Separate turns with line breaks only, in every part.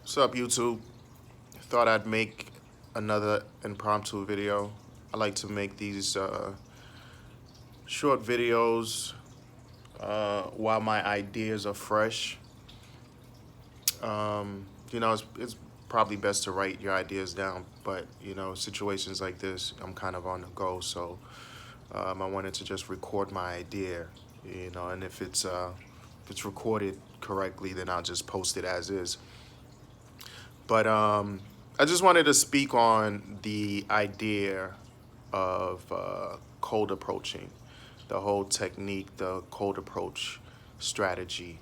What's up, YouTube? Thought I'd make another impromptu video. I like to make these short videos while my ideas are fresh. It's probably best to write your ideas down, but situations like this, I'm kind of on the go, so I wanted to just record my idea, and if it's recorded correctly, then I'll just post it as is. But I just wanted to speak on the idea of cold approaching, the whole technique, the cold approach strategy,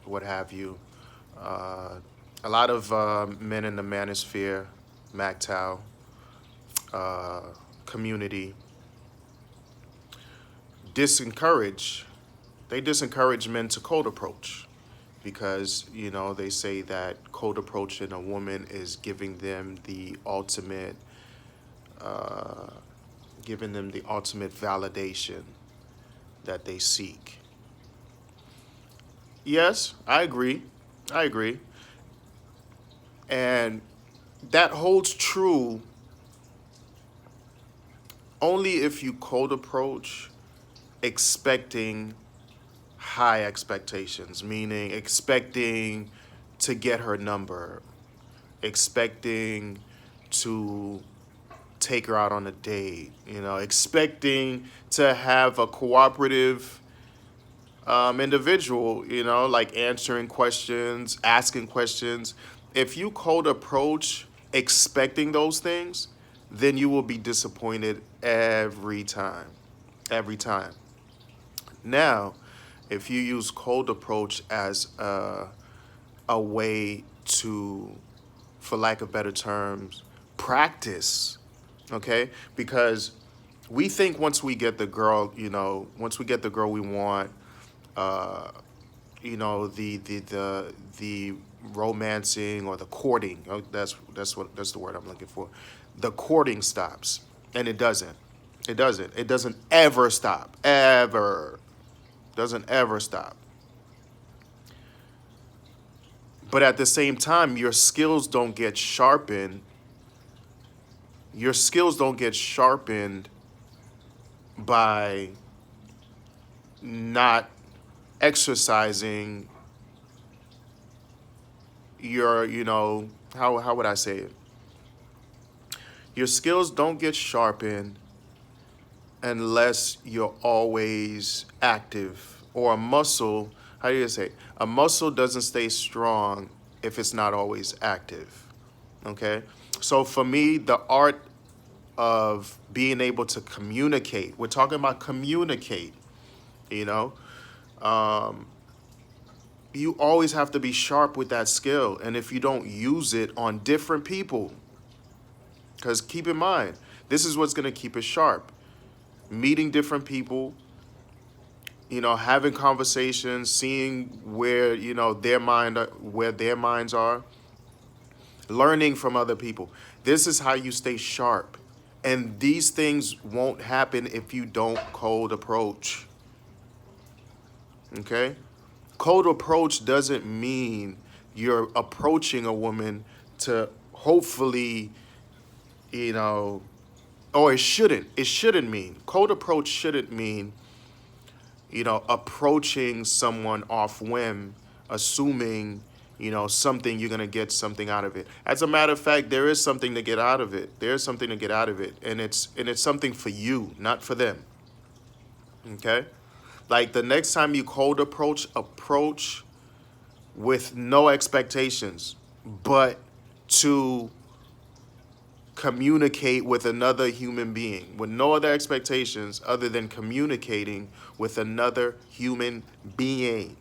what have you. A lot of men in the manosphere, MACTOW community disencourage men to cold approach because they say that cold approaching a woman is giving them the ultimate validation that they seek. Yes, I agree. And that holds true only if you cold approach expecting high expectations, meaning expecting to get her number, expecting to take her out on a date, expecting to have a cooperative individual, like answering questions, asking questions. If you cold approach expecting those things, then you will be disappointed every time. Every time. Now, if you use cold approach as a way to, for lack of better terms, practice, okay? Because we think once we get the girl, we want, the romancing or the courting. That's the word I'm looking for. The courting stops, and it doesn't. It doesn't. It doesn't ever stop. Ever. Doesn't ever stop. But at the same time, your skills don't get sharpened. Your skills don't get sharpened by not exercising your, how would I say it? Your skills don't get sharpened unless you're always active, or a muscle. How do you say? A muscle doesn't stay strong if it's not always active. Okay? So for me, the art of being able to communicate, we're talking about communicate, you always have to be sharp with that skill. And if you don't use it on different people, because keep in mind, this is what's going to keep it sharp. Meeting different people, having conversations, seeing where, where their minds are, learning from other people. This is how you stay sharp. And these things won't happen if you don't cold approach. Okay? Cold approach doesn't mean you're approaching a woman to hopefully, or it shouldn't. It shouldn't mean. Cold approach shouldn't mean, approaching someone off whim, assuming, something, you're going to get something out of it. As a matter of fact, there is something to get out of it. There's something to get out of it. And it's something for you, not for them. Okay? Like the next time you cold approach with no expectations, but to communicate with another human being with no other expectations other than communicating with another human being.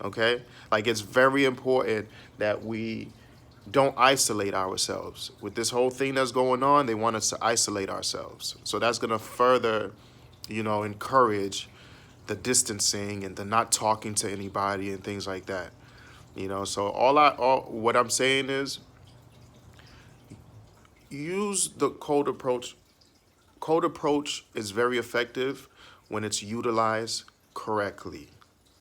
Okay? Like, it's very important that we don't isolate ourselves. With this whole thing that's going on, they want us to isolate ourselves. So that's going to further, encourage the distancing and the not talking to anybody and things like that. So what I'm saying is, use the cold approach. Cold approach is very effective when it's utilized correctly.